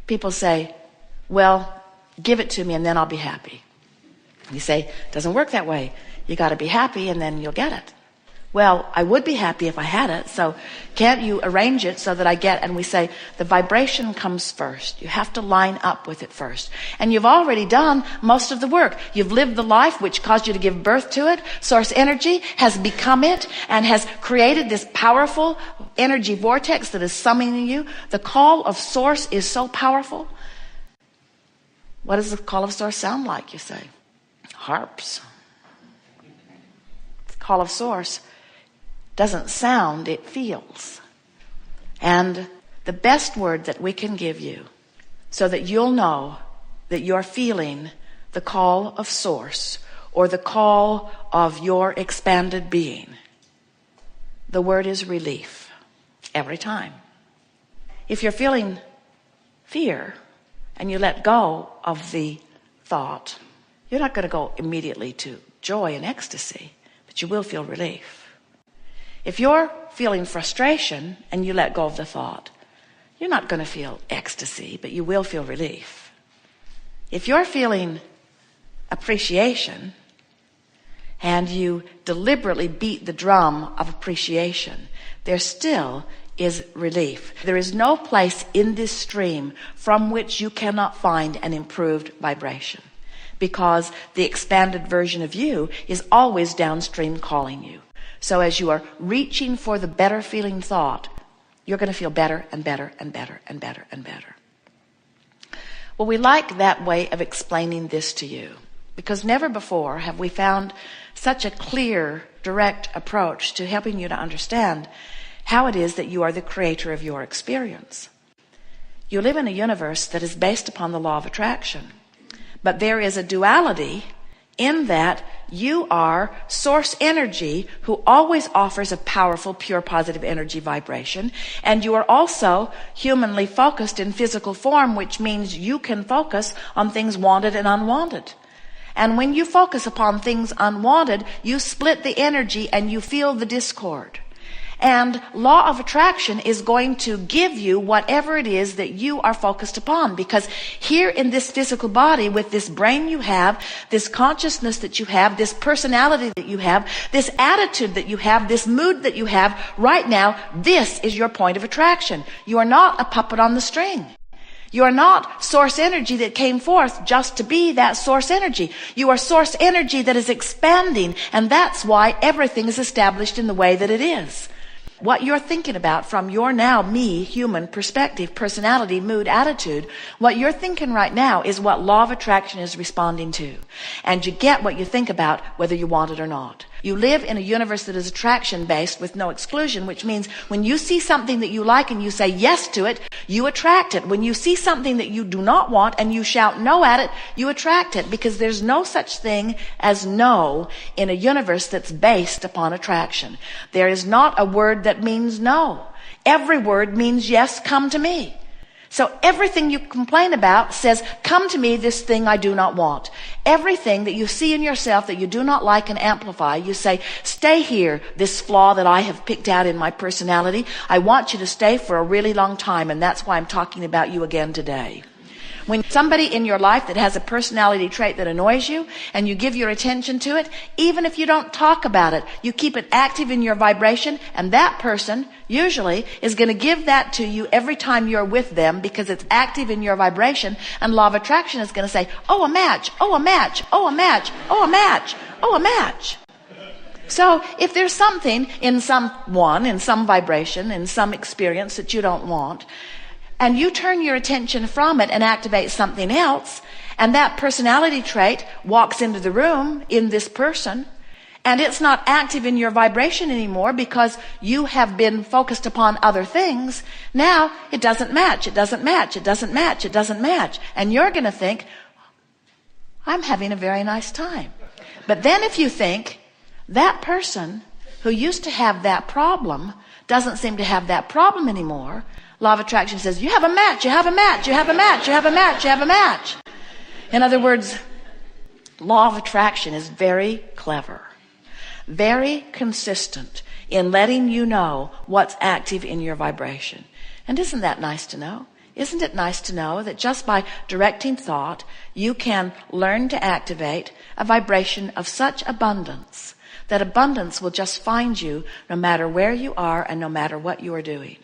People say, well, give it to me and then I'll be happy. You say, it doesn't work that way. You got to be happy and then you'll get it. Well, I would be happy if I had it, so can't you arrange it so that I get? And we say the vibration comes first. You have to line up with it first. And you've already done most of the work. You've lived the life which caused you to give birth to it. Source energy has become it and has created this powerful energy vortex that is summoning you. The call of Source is so powerful. What does the call of Source sound like, you say? Harps. The call of Source doesn't sound, it feels. And the best word that we can give you so that you'll know that you're feeling the call of Source or the call of your expanded being, the word is relief. Every time. If you're feeling fear and you let go of the thought, you're not going to go immediately to joy and ecstasy, but you will feel relief. If you're feeling frustration and you let go of the thought, you're not going to feel ecstasy, but you will feel relief. If you're feeling appreciation and you deliberately beat the drum of appreciation, there still is relief. There is no place in this stream from which you cannot find an improved vibration, because the expanded version of you is always downstream calling you. So as you are reaching for the better feeling thought, you're going to feel better and better and better and better and better. Well, we like that way of explaining this to you, because never before have we found such a clear, direct approach to helping you to understand how it is that you are the creator of your experience. You live in a universe that is based upon the law of attraction, but there is a duality in that you are source energy who always offers a powerful, pure, positive energy vibration. And you are also humanly focused in physical form, which means you can focus on things wanted and unwanted. And when you focus upon things unwanted, you split the energy and you feel the discord. And law of attraction is going to give you whatever it is that you are focused upon. Because here in this physical body, with this brain you have, this consciousness that you have, this personality that you have, this attitude that you have, this mood that you have right now, this is your point of attraction. You are not a puppet on the string. You are not source energy that came forth just to be that source energy. You are source energy that is expanding, and that's why everything is established in the way that it is. What you're thinking about from your now me, human perspective, personality, mood, attitude, what you're thinking right now is what law of attraction is responding to. And you get what you think about whether you want it or not. You live in a universe that is attraction based with no exclusion, which means when you see something that you like and you say yes to it, you attract it. When you see something that you do not want and you shout no at it, you attract it, because there's no such thing as no in a universe that's based upon attraction. There is not a word that means no. Every word means yes, come to me. So everything you complain about says, come to me, this thing I do not want. Everything that you see in yourself that you do not like and amplify, you say, stay here, this flaw that I have picked out in my personality. I want you to stay for a really long time, and that's why I'm talking about you again today. When somebody in your life that has a personality trait that annoys you and you give your attention to it, even if you don't talk about it, you keep it active in your vibration, and that person usually is going to give that to you every time you're with them because it's active in your vibration, and law of attraction is going to say, oh, a match, oh, a match, oh, a match, oh, a match, oh, a match. So if there's something in someone, in some vibration, in some experience that you don't want, and you turn your attention from it and activate something else, and that personality trait walks into the room in this person, and it's not active in your vibration anymore because you have been focused upon other things, now it doesn't match, it doesn't match, it doesn't match, it doesn't match. And you're going to think, I'm having a very nice time. But then if you think, that person who used to have that problem doesn't seem to have that problem anymore, law of attraction says, you have a match, you have a match, you have a match, you have a match, you have a match. In other words, law of attraction is very clever, very consistent in letting you know what's active in your vibration. And isn't that nice to know? Isn't it nice to know that just by directing thought, you can learn to activate a vibration of such abundance that abundance will just find you no matter where you are and no matter what you are doing?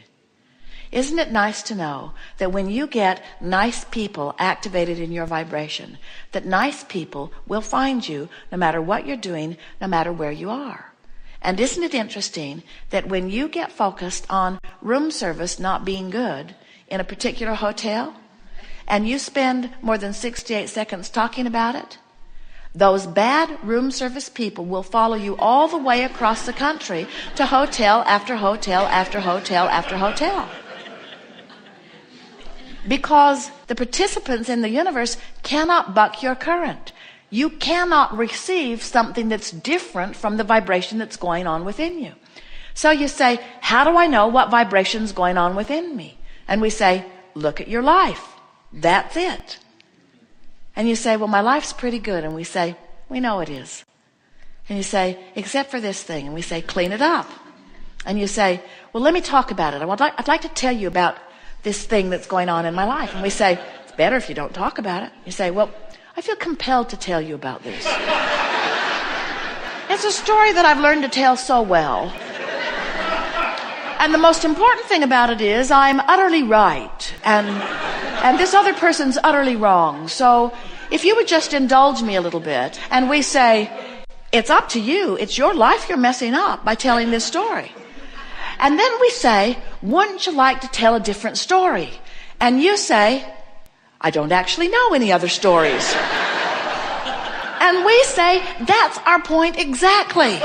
Isn't it nice to know that when you get nice people activated in your vibration, that nice people will find you no matter what you're doing, no matter where you are? And isn't it interesting that when you get focused on room service not being good in a particular hotel, and you spend more than 68 seconds talking about it, those bad room service people will follow you all the way across the country to hotel after hotel after hotel after hotel. Because the participants in the universe cannot buck your current. You cannot receive something that's different from the vibration that's going on within you. So you say, how do I know what vibration's going on within me? And we say, look at your life. That's it. And you say, well, my life's pretty good. And we say, we know it is. And you say, except for this thing. And we say, clean it up. And you say, well, let me talk about it. I'd like to tell you about this thing that's going on in my life. And we say, it's better if you don't talk about it. You say, well, I feel compelled to tell you about this. It's a story that I've learned to tell so well. And the most important thing about it is I'm utterly right. And this other person's utterly wrong. So if you would just indulge me a little bit. And we say, it's up to you. It's your life you're messing up by telling this story. And then we say, wouldn't you like to tell a different story? And you say, I don't actually know any other stories. And we say, that's our point exactly.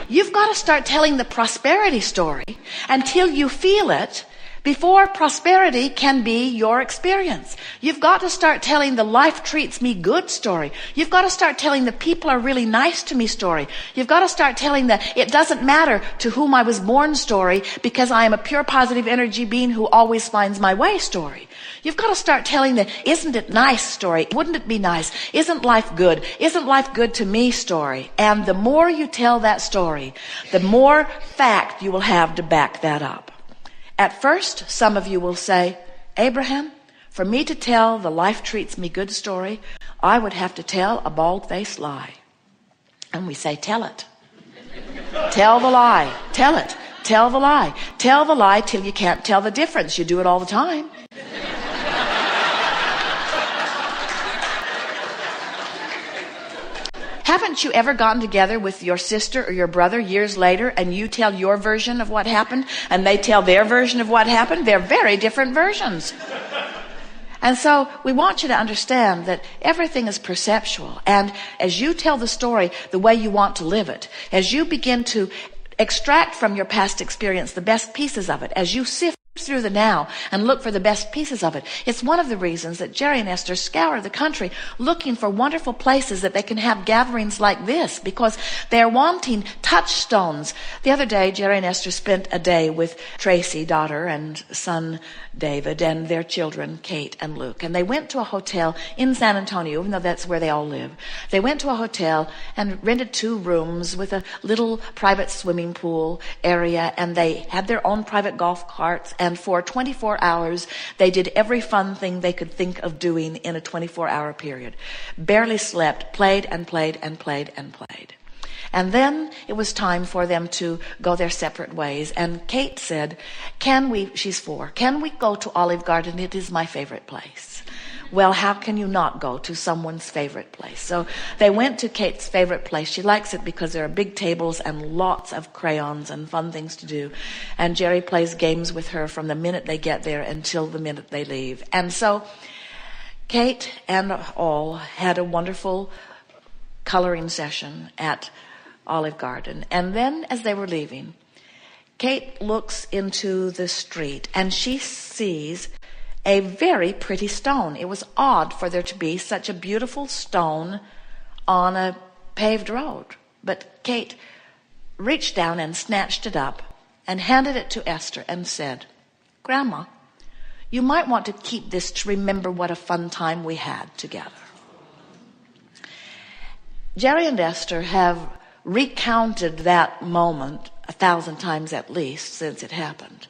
You've got to start telling the prosperity story until you feel it before prosperity can be your experience. You've got to start telling the life treats me good story. You've got to start telling the people are really nice to me story. You've got to start telling the it doesn't matter to whom I was born story because I am a pure positive energy being who always finds my way story. You've got to start telling the isn't it nice story. Wouldn't it be nice? Isn't life good? Isn't life good to me story? And the more you tell that story, the more fact you will have to back that up. At first, some of you will say, Abraham, for me to tell the life treats me good story, I would have to tell a bald-faced lie. And we say, tell it. Tell the lie. Tell it. Tell the lie. Tell the lie till you can't tell the difference. You do it all the time. Haven't you ever gotten together with your sister or your brother years later and you tell your version of what happened and they tell their version of what happened? They're very different versions. And so we want you to understand that everything is perceptual. And as you tell the story the way you want to live it, as you begin to extract from your past experience the best pieces of it, as you sift through the now and look for the best pieces of it. It's one of the reasons that Jerry and Esther scour the country looking for wonderful places that they can have gatherings like this, because they're wanting touchstones. The other day, Jerry and Esther spent a day with Tracy, daughter, and son David, and their children, Kate and Luke. And they went to a hotel in San Antonio, even though that's where they all live. They went to a hotel and rented 2 rooms with a little private swimming pool area, and they had their own private golf carts. And for 24 hours, they did every fun thing they could think of doing in a 24-hour period. Barely slept, played and played and played and played. And then it was time for them to go their separate ways. And Kate said, she's 4, can we go to Olive Garden? It is my favorite place. Well, how can you not go to someone's favorite place? So they went to Kate's favorite place. She likes it because there are big tables and lots of crayons and fun things to do. And Jerry plays games with her from the minute they get there until the minute they leave. And so Kate and all had a wonderful coloring session at Olive Garden. And then as they were leaving, Kate looks into the street and she sees a very pretty stone. It was odd for there to be such a beautiful stone on a paved road. But Kate reached down and snatched it up and handed it to Esther and said, Grandma, you might want to keep this to remember what a fun time we had together. Jerry and Esther have recounted that moment 1,000 times at least since it happened.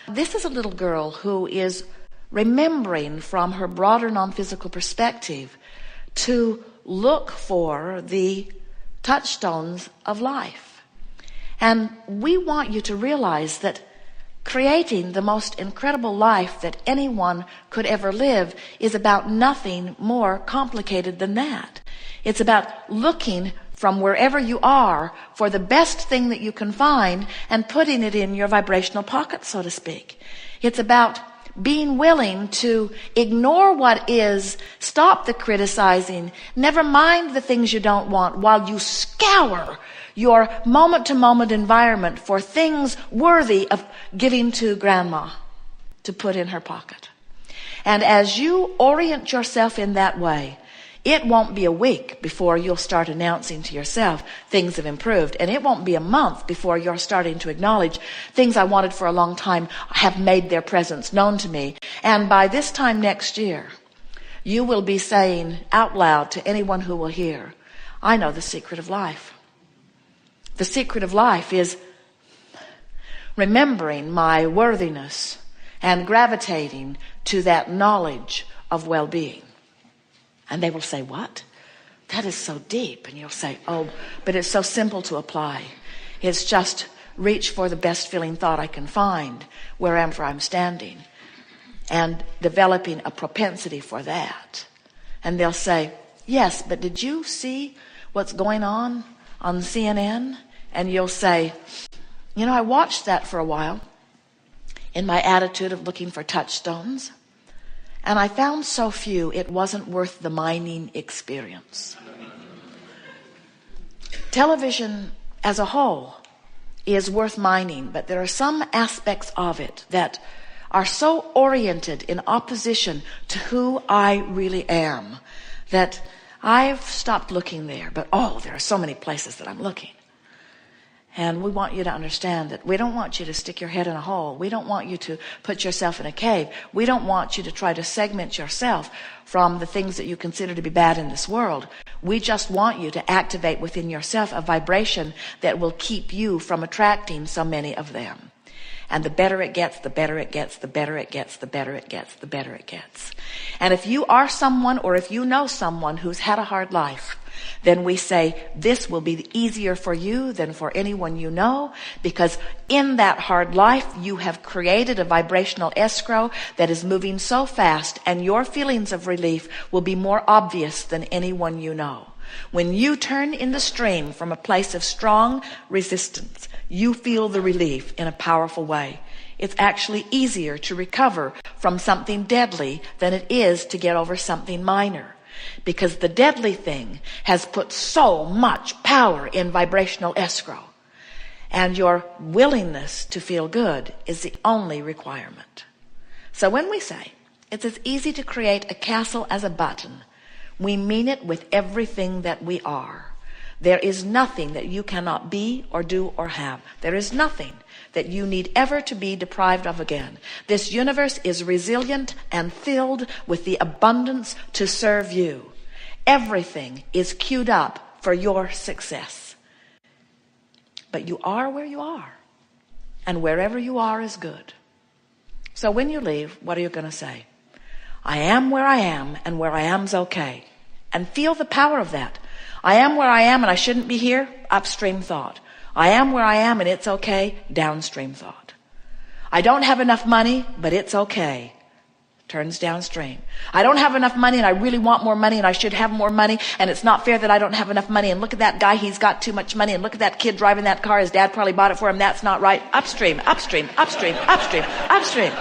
This is a little girl who is remembering from her broader non-physical perspective to look for the touchstones of life. And we want you to realize that creating the most incredible life that anyone could ever live is about nothing more complicated than that. It's about looking from wherever you are for the best thing that you can find and putting it in your vibrational pocket, so to speak. It's about being willing to ignore what is, stop the criticizing, never mind the things you don't want, while you scour your moment-to-moment environment for things worthy of giving to grandma to put in her pocket. And as you orient yourself in that way, it won't be a week before you'll start announcing to yourself things have improved. And it won't be a month before you're starting to acknowledge things I wanted for a long time have made their presence known to me. And by this time next year, you will be saying out loud to anyone who will hear, I know the secret of life. The secret of life is remembering my worthiness and gravitating to that knowledge of well-being. And they will say, what? That is so deep. And you'll say, oh, but it's so simple to apply. It's just reach for the best feeling thought I can find wherever I'm standing and developing a propensity for that. And they'll say, yes, but did you see what's going on CNN? And you'll say, you know, I watched that for a while in my attitude of looking for touchstones. And I found so few, it wasn't worth the mining experience. Television as a whole is worth mining, but there are some aspects of it that are so oriented in opposition to who I really am that I've stopped looking there. But there are so many places that I'm looking. And we want you to understand that we don't want you to stick your head in a hole. We don't want you to put yourself in a cave. We don't want you to try to segment yourself from the things that you consider to be bad in this world. We just want you to activate within yourself a vibration that will keep you from attracting so many of them. And the better it gets, the better it gets, the better it gets, the better it gets, the better it gets. And if you are someone, or if you know someone who's had a hard life, then we say this will be easier for you than for anyone you know, because in that hard life you have created a vibrational escrow that is moving so fast, and your feelings of relief will be more obvious than anyone you know. When you turn in the stream from a place of strong resistance, you feel the relief in a powerful way. It's actually easier to recover from something deadly than it is to get over something minor. Because the deadly thing has put so much power in vibrational escrow. And your willingness to feel good is the only requirement. So when we say it's as easy to create a castle as a button, we mean it with everything that we are. There is nothing that you cannot be or do or have. There is nothing that you need ever to be deprived of again. This universe is resilient and filled with the abundance to serve you. Everything is queued up for your success. But you are where you are, and wherever you are is good. So when you leave, what are you going to say? I am where I am, and where I am's okay. And feel the power of that. I am where I am and I shouldn't be here, upstream thought. I am where I am and it's okay, downstream thought. I don't have enough money, but it's okay, turns downstream. I don't have enough money and I really want more money and I should have more money, and it's not fair that I don't have enough money, and look at that guy, he's got too much money, and look at that kid driving that car, his dad probably bought it for him, that's not right. Upstream, upstream, upstream, upstream, upstream.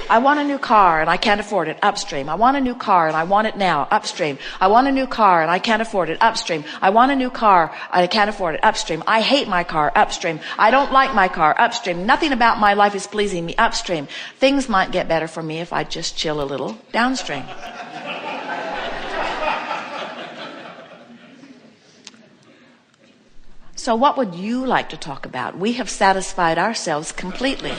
I want a new car and I can't afford it, upstream. I want a new car and I want it now, upstream. I want a new car and I can't afford it, upstream. I want a new car, I can't afford it, upstream. I hate my car, upstream. I don't like my car, upstream. Nothing about my life is pleasing me, upstream. Things might get better for me if I just chill a little, downstream. So what would you like to talk about? We have satisfied ourselves completely.